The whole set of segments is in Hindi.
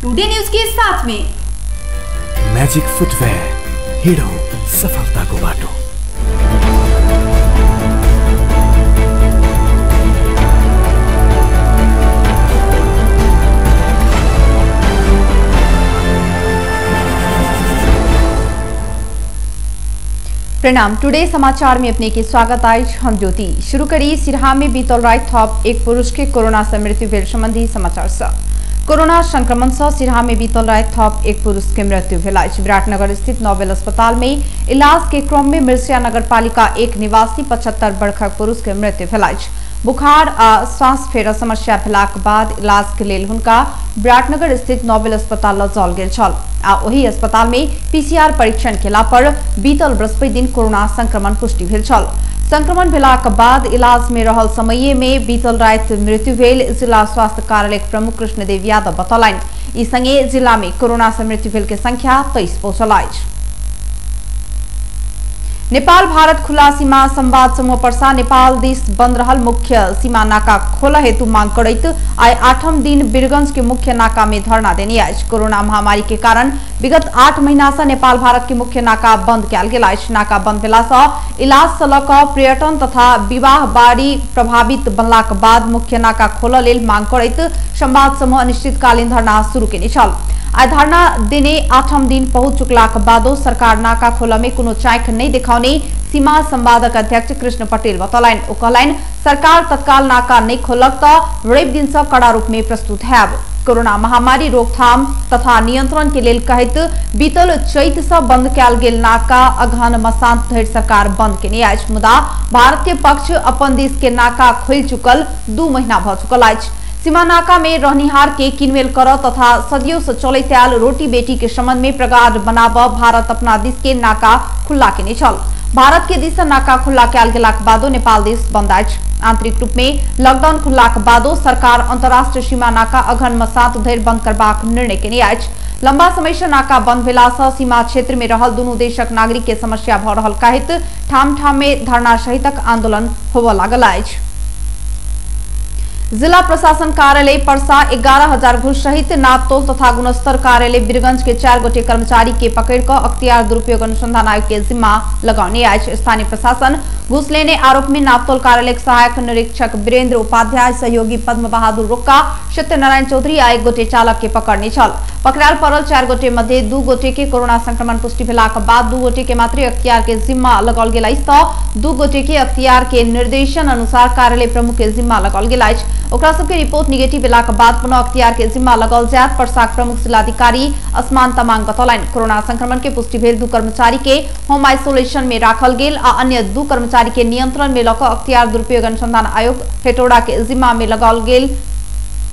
टुडे न्यूज के साथ में मैजिक फुटवेयर, हिड़ो सफलता को बाटो। प्रणाम। टुडे समाचार में अपने के स्वागत। आज हम ज्योति शुरू करी सिरहा में बीतल रात थप एक पुरुष के कोरोना से मृत्यु भेल संबंधी समाचार से। कोरोना संक्रमण से सिरहा में बीतल रात थप एक पुरुष के मृत्यु भेल। विराटनगर स्थित नोबेल अस्पताल में इलाज के क्रम में मिर्सिया नगर पालिका एक निवासी 75 वर्षक पुरुष के मृत्यु भेल। बुखार आ सांस फेर समस्या भेलाक बाद इलाज के लेल हुनका विराटनगर स्थित नोबेल अस्पताल ल जाल गेल छल आ ओही अस्पताल में पीसीआर परीक्षण केला पर बीतल बृहस्पति दिन कोरोना संक्रमण पुष्टि भेल छल। संक्रमण भेलाक बाद इलाज में रहल समय में बीतल रात मृत्यु भेल। जिला स्वास्थ्य कार्यालय प्रमुख कृष्णदेव यादव बतौलनि। ई संगे जिला में कोरोना से मृत्यु भेल के संख्या 23 पहुंचल अछि। नेपाल भारत खुला सीमा संवाद समूह पर्सा नेपाल देश बंद रहल मुख्य सीमा नाका खोला हेतु मांग करैत आइ 8म दिन वीरगंज के मुख्य नाका में धरना देने अछि। कोरोना महामारी के कारण विगत 8 महीना से नेपाल भारत के मुख्य नाका बंद कयल गेल अछि। नाका बंद भेला से इलाज से लऽ कऽ पर्यटन तथा विवाह बारी प्रभावित बनलाक बाद मुख्य नाका खोलऽ लेल मांग करैत संवाद समूह अनिश्चितकालीन धरना शुरू केने छल। आइ धरना देने 8म दिन पहुंच चुकलाक बादो सरकार नाका खोलऽ में कोनो चाइख नहीं दिखाउने सीमा संवादक अध्यक्ष कृष्ण पटेल बतौलनि। ओ कहलनि सरकार तत्काल नाका नहीं खोलक तऽ रवि दिन से कड़ा रूप में प्रस्तुत हैब। कोरोना महामारी रोकथाम तथा नियंत्रण के लेल कहैत बीतल चैत से बंद कयल गेल नाका अगहन मसांत धरि सरकार बंद केने अछि। मुदा भारत के पक्ष अपन देश के नाका खोलि चुकल 2 महीना भ चुकल अछि। सीमा नाका में रहनिहार के किनमेल कर तथा सदियों से चलैत आयल रोटी बेटी के संबंध में प्रगाढ़ बनाब भारत अपना देश के नाका खुला केने छल। भारत के दिस नाका खुला कयल गेलाक बादो नेपाल देश बंद अछि। आंतरिक रूप में लॉकडाउन खुललाक बादो सरकार अंतर्राष्ट्रीय सीमा नाका अगहन मसांत धरि बंद करबाक निर्णय केने अछि। लंबा समय से नाका बंद भेला से सीमा क्षेत्र में रहल दुनू देशक नागरिक के समस्या भ रहल कहैत ठाम ठाम में धरना सहितक आंदोलन होबय लागल अछि। जिला प्रशासन कार्यालय पर्सा 11,000 घूस सहित नापतोल तथा गुणस्तर कार्यालय वीरगंज के 4 गोटे कर्मचारी के पकड़ कर अख्तियार दुरुपयोग अनुसंधान आयोग के जिम्मा लगाउने अछि। स्थानीय प्रशासन घूस लेने आरोप में नापतोल कार्यालय के सहायक निरीक्षक वीरेंद्र उपाध्याय, सहयोगी पद्म बहादुर रोक्का, सत्यनारायण चौधरी आ 1 गोटे चालक के पकड़ने छल। पकड़ाल पड़ल 4 गोटे मध्य 2 गोटे के कोरोना संक्रमण पुष्टि भेलाक बाद 2 गोटे के मात्र अख्तियार के जिम्मा लगाओल गेल अछि तऽ 2 गोटे के अख्तियार के निर्देशन अनुसार कार्यालय प्रमुख के जिम्मा लगाओल गेल अछि। ओकरा सबके रिपोर्ट निगेटिव भेलाक बाद पुनः अख्तियार के जिम्मा लगाओल जायत। पर्साक प्रमुख जिलाधिकारी असमान तमांग बतौलनि। कोरोना संक्रमण के पुष्टि भेल 2 कर्मचारी के होम आइसोलेशन में राखल गेल आ अन्य 2 कर्मचारी के नियंत्रण में लऽ कऽ अख्तियार दुरुपयोग अनुसंधान आयोग हेटोड़ा के जिम्मा में लगाओल गेल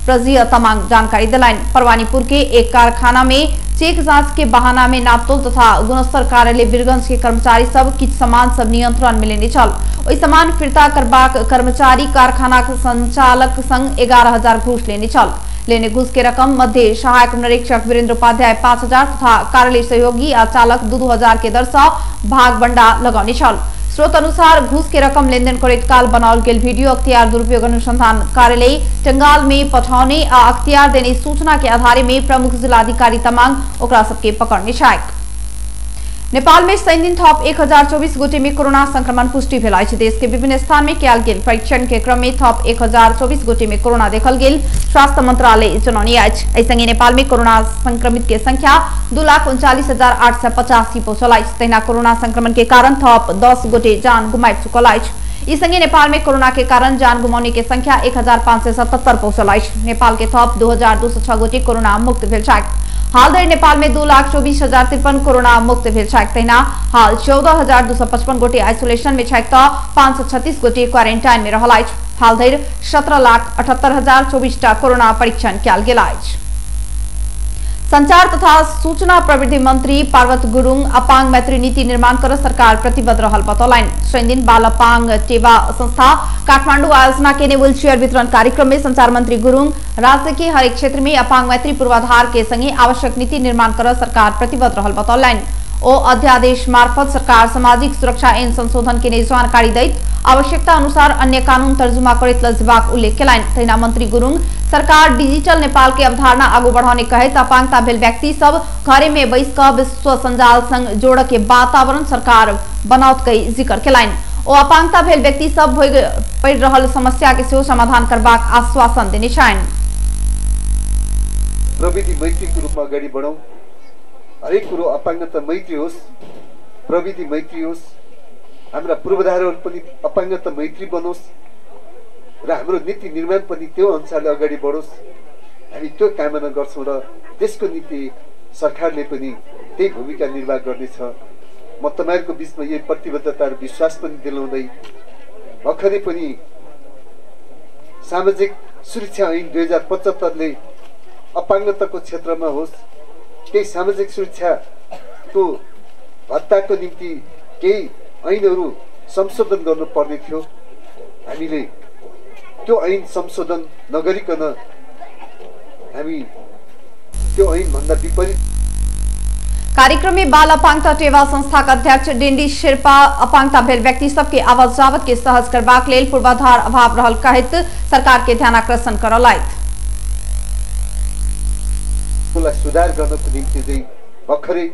प्रजिया तमांग जानकारी दिलाइन। परवानीपुर के एक कारखाना में चेक जांच के बहाना में नापतोल तथा गुणस्तर कार्यालय वीरगंज के कर्मचारी सब किछ सामान सब नियंत्रण में लेने छल। ओहि सामान फिरता करबाक कर्मचारी कारखाना के संचालक संग 11,000 घूस लेने छल। लेने घूस के रकम मध्य सहायक निरीक्षक वीरेंद्र उपाध्याय 5,000 तथा कार्यालय सहयोगी आ चालक 2,000 के दर से भाग बंडा लगाउने छल। स्रोत अनुसार घूस के रकम लेनदेन करैत काल बनाओल गेल वीडियो अख्तियार दुरुपयोग अनुसंधान कार्यालय टंगाल में पठाउने आ अख्तियार देने सूचना के आधार में प्रमुख जिलाधिकारी तमांग ओकरा सबके पकड़ने छथि। नेपाल में शनि दिन थप 1024 गोटे में कोरोना संक्रमण पुष्टि भेल अछि। देश के विभिन्न स्थान में कयल गेल परीक्षण के क्रम में थप 1024 गोटे में कोरोना देखल गेल स्वास्थ्य मंत्रालय जनौने अछि। एहि संगे नेपाल में कोरोना संक्रमित के संख्या 2,39,885 पहुंचल अछि। तहिना कोरोना संक्रमण के कारण थप 10 गोटे जान गुमाबि चुकल अछि। इस संगे नेपाल में कोरोना के कारण जान गुमाउने के संख्या 1,577 पहुंचल अछि। नेपाल के थप 2,206 गोटे कोरोना मुक्त भेल छथि। हाल धरि नेपाल में 2,24,053 कोरोना मुक्त भेल छथि। तहिना हाल 14,255 गोटे आइसोलेशन में छथि तऽ 536 गोटे क्वारेंटाइन में रहल अछि। हाल धरि 17,78,024 टा कोरोना परीक्षण कयल गेल अछि। संचार तथा सूचना प्रविधि मंत्री पार्वत गुरुङ अपांग मैत्री नीति निर्माण कर सरकार प्रतिबद्ध रहल बतौलनि। शनि दिन बाल अपांग टेवा संस्था काठमांडू आयोजना केने व्हीलचेयर वितरण कार्यक्रम में संचार मंत्री गुरुङ राज्य के हरेक क्षेत्र में अपांग मैत्री पूर्वाधार के संगे आवश्यक नीति निर्माण कर सरकार प्रतिबद्ध रहल बतौलनि। ओ अध्यादेश मार्फत सरकार सामाजिक सुरक्षा ऐन संशोधन के लिए जानकारी दैत आवश्यकता अनुसार अन्य कानून तर्जुमा करित लजबाक उल्लेख केलाइन। तैना मंत्री गुरुङ सरकार डिजिटल नेपाल के अवधारणा आगू बढ़ाने कहत अपाङ्गता भेल व्यक्ति सब घरे में बैस क विश्व संजाल संग जोड़ के वातावरण सरकार बनावत कई जिक्र केलाइन। ओ अपाङ्गता भेल व्यक्ति सब पड़ रहल समस्या के सेहो समाधान करबाक आश्वासन देने छन्। प्रविधि मैत्रीको रूपमा अगाडि बढौं। हरेक कुरो अपाङ्गता मैत्री होस्, प्रविधि मैत्री होस्, हाम्रा पूर्वाधारहरू पनि अपाङ्गता मैत्री बनोस् र हाम्रो नीति निर्माण पनि त्यो अनुसारले अगाडि बढोस्। हामी त्यो कामना गर्छौं र त्यसको निम्ति सरकारले पनि त्यही भूमिका निर्वाह गर्नेछ। म तपाईहरुको बीचमा यही प्रतिबद्धता र विश्वास पनि दिलाउँदै भर्खरै पनि सामाजिक सुरक्षा ऐन 2075 ले अपाङ्गताको क्षेत्रमा होस्, केही सामाजिक सुरक्षाको भत्ताको निम्ति केही ऐनहरू संशोधन गर्नुपर्ने थियो। हामीले त्यो ऐन संशोधन नगरिकन हामी त्यो ऐन भन्दा विपरीत। कार्यक्रम में बाल अपाङ्गता टेवा संस्था का अध्यक्ष डेन्डी शेर्पा अपाङ्गता भेल व्यक्ति सबके आवाज जावत के सहज करबाक लेल पूर्वाधार अभाव रहल कहत सरकार के ध्यानाकर्षण करलाइत। सुधार गर्नको निम्ति चाहिँ भर्खरै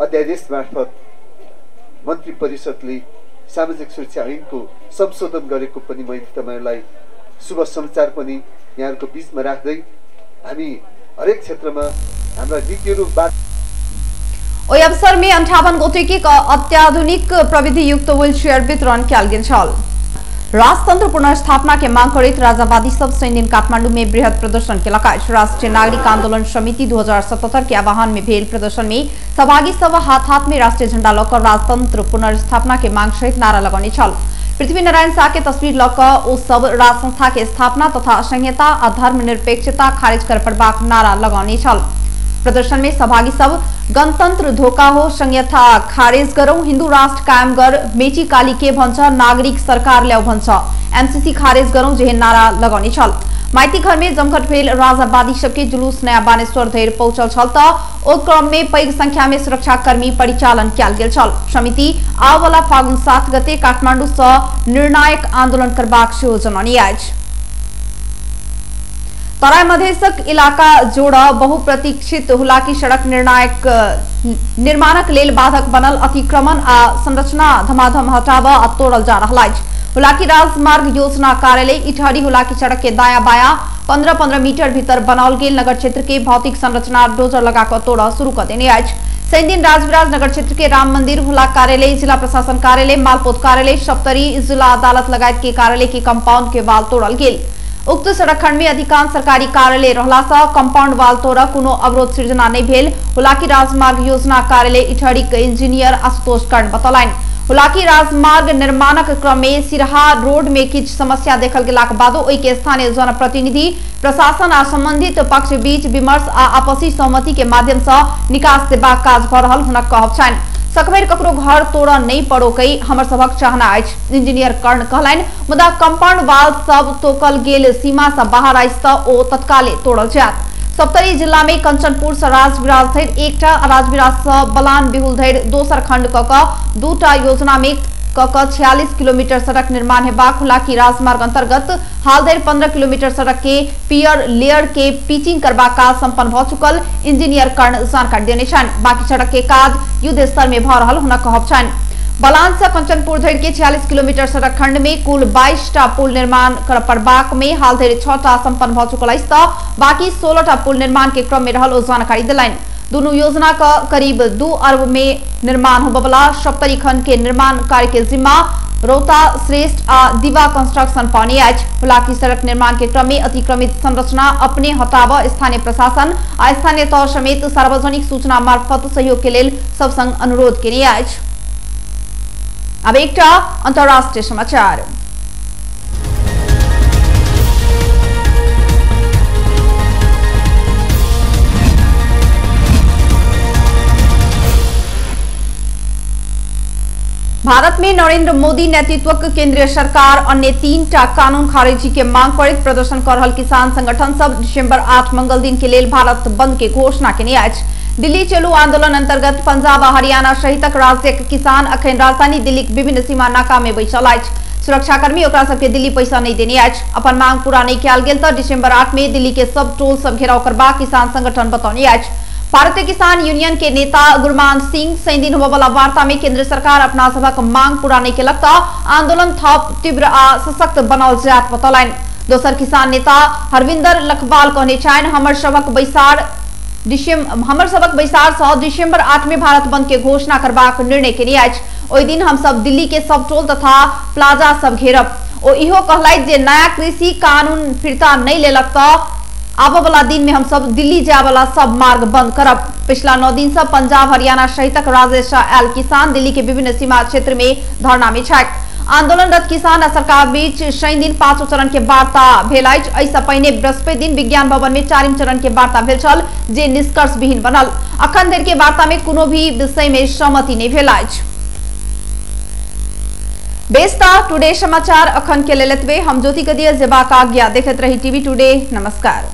अध्यादेश मार्फत मन्त्री परिषदले सामाजिक सुरक्षा ऐनको संशोधन गरेको पनि मैले तपाईहरुलाई शुभ समाचार पनि यहाँहरुको बीचमा राख्दै हामी हरेक क्षेत्रमा हाम्रा नीतिहरू ओइ अवसर में 58 गोटेकी अत्याधुनिक प्रविधि युक्त व्हील चेयर वितरण किया गेल। राजतंत्र पुनर्स्थापना के मांग करित राजावादी सब दिन काठमांडू में बृहत प्रदर्शन के लगाए। राष्ट्रीय नागरिक आंदोलन समिति 2077 के आह्वान में भेल प्रदर्शन में सहभागी सब हाथ हाथ में राष्ट्रीय झंडा लकर राजतंत्र पुनर्स्थापना के मांग सहित नारा लगाने छल। पृथ्वीनारायण शाह के तस्वीर लकर ओ सब राज संस्था के स्थापना तथा संहिता और धर्मनिरपेक्षता खारिज कर पड़बाक नारा लगाने छल। प्रदर्शन में सहभागी सब गणतंत्र धोखा हो, संहिता खारेज गरौं, हिंदू राष्ट्र कायम गर, मेची काली के भन्छ, नागरिक सरकार ल्याउ भन्छ, एमसीसी खारेज गरौं जेहे नारा लगाउने छल। माइती घर में जमघट भेल राजावादी सबके जुलूस नया बानेश्वर धैर पहुंचल छल त ओ क्रम में पैघ संख्या में सुरक्षाकर्मी परिचालन कियाल गेल छल। समिति आवला फागुन 7 गते काठमांडू स निर्णायक आंदोलन करबाक सेहो जनानी अछि। तराई मधेसक इलाका जोड़ बहुप्रतीक्षित हुलाकी सड़क निर्माणक लेल बाधक बनल अतिक्रमण आ संरचना धमाधम हटाव आ तोड़ल जा रहा है। हुलाकी राजमार्ग योजना कार्यालय इटहरी हुलाकी सड़क के दाया बाया 15-15 मीटर भीतर बनाओल गेल नगर क्षेत्र के भौतिक संरचना डोजर लगाकर तोड़ शुरू कर देने आज। सैन दिन राजविराज नगर क्षेत्र के राम मंदिर, हुला कार्यालय, जिला प्रशासन कार्यालय, मालपोत कार्यालय, सप्तरी जिला अदालत लगायत के कार्यालय के कंपाउंड के वाल तोड़ल गेल। उक्त सड़क खंड में अधिकांश सरकारी कार्यालय रहला सा कंपाउंड वाल तोड़ कोनो अवरोध सृजना नहीं भेल। हुलाकी राजमार्ग योजना कार्यालय इटहरी के इंजीनियर आशुतोष कर्ण बतौलनि। हुलाकी राजमार्ग निर्माणक क्रम में सिरहा रोड में किछ समस्या देखल गेलाक बादो ओहि के स्थानीय जनप्रतिनिधि, प्रशासन आ संबंधित पक्ष बीच विमर्श आ आपसी सहमति के माध्यम से निकास देबाक काज भ रहल हुनक कहब छनि। सकभर ककरो घर तोड़ नहीं पड़ो कई हमर सबक चाहना अछि। इंजीनियर कर्ण कहलनि मुदा कंपाउंड वाल सब तोकल गेल सीमा से बाहर आइस त ओ तत्काले तोड़ल जायत। सप्तरी जिला में कंचनपुर से राजविराज धरि एकटा, राजविराज से बलान बिहुल धरि दोसर खंड कक दूटा योजना में कक 46 किलोमीटर सड़क निर्माण हेबाक। हुलाकी राजमार्ग अंतर्गत हाल धरि 15 किलोमीटर सड़क के पियर लेयर के पिचिंग करबा काज संपन्न भ चुकल इंजीनियर कर्ण जानकारी देने छनि। बाकी सड़क के काज युद्ध स्तर में भ रहल हुनक कहब छनि। बलान से कंचनपुर धरि के 46 किलोमीटर सड़क खंड में कुल 22 टा पुल निर्माण कर पड़बाक में हाल धरि 6 टा संपन्न भ चुकल अछि त बाकी 16 टा पुल निर्माण के क्रम में रहल ओ जानकारी देलनि। दोनों योजना का करीब 2 अरब में निर्माण होबवला सप्तरी खंड के निर्माण कार्य के जिम्मा रोता श्रेष्ठ आ दिवा कंस्ट्रक्शन पानी अछि। हुलाकी सड़क निर्माण के क्रम में अतिक्रमित संरचना अपने हटाव स्थानीय प्रशासन आ स्थानीय तौर समेत सार्वजनिक सूचना मार्फत सहयोग के लेल सब संग अनुरोध केने अछि। अब एकटा अंतर्राष्ट्रीय समाचार। भारत में नरेंद्र मोदी नेतृत्व केंद्रीय सरकार अन्य 3 टा कानून खारिजी के मांग करित प्रदर्शन कर रहल किसान संगठन सब दिसंबर 8 मंगल दिन के लेल भारत बंद के घोषणा केने अछि। दिल्ली चलो आंदोलन अंतर्गत पंजाब और हरियाणा सहितक राज्यक किसान अखन राजधानी दिल्ली विभिन्न सीमा नाका में बैसल अछि। सुरक्षाकर्मी ओकरा सबके दिल्ली पैसा नहीं देने अछि। अपन मांग पूरा नहीं किया गेल त दिसंबर 8 में दिल्ली के सब टोल सब घेराव करबा किसान संगठन बतौने अछि। भारतीय किसान यूनियन के नेता गुरमान सिंह सैंदिन हुआ वाला वार्ता में केंद्र सरकार अपना सबक मांग पूरा नहीं केलक त आंदोलन थप तीव्र आ सशक्त बनाओल जात बतौलनि। दोसर किसान नेता हरविंदर लखवाल कहने छनि हमर सबक बैसार से दिसंबर 8 में भारत बंद के घोषणा करबाक निर्णय केने अछि। ओहि दिन हम सब दिल्ली के सब टोल तथा प्लाजा सब घेरब। ओ इहो कहलथि जे नया कृषि कानून फिरता नहीं लेलक त आबो वाला दिन में हम सब दिल्ली जाय वाला सब मार्ग बंद करब। पिछला 9 दिन से पंजाब हरियाणा सहितक राज्य आयल किसान दिल्ली के विभिन्न सीमा क्षेत्र में धरना में छथि। आंदोलनरत किसान आ सरकार बीच शनि दिन 5 चरण के वार्ता भेल अछि। एहि सँ पहिने बृहस्पति दिन विज्ञान भवन में 4 चरण के वार्ता भेल छल जे निष्कर्ष विहीन बनल। अखन धरि के वार्ता में कोनो भी विषय में सहमति नहीं भेल अछि। बेस्ता टुडे समाचार अखन के लेल एतबे। हम ज्योति कदिया जेबाक आज्ञा देखैत रही टीवी टुडे। नमस्कार।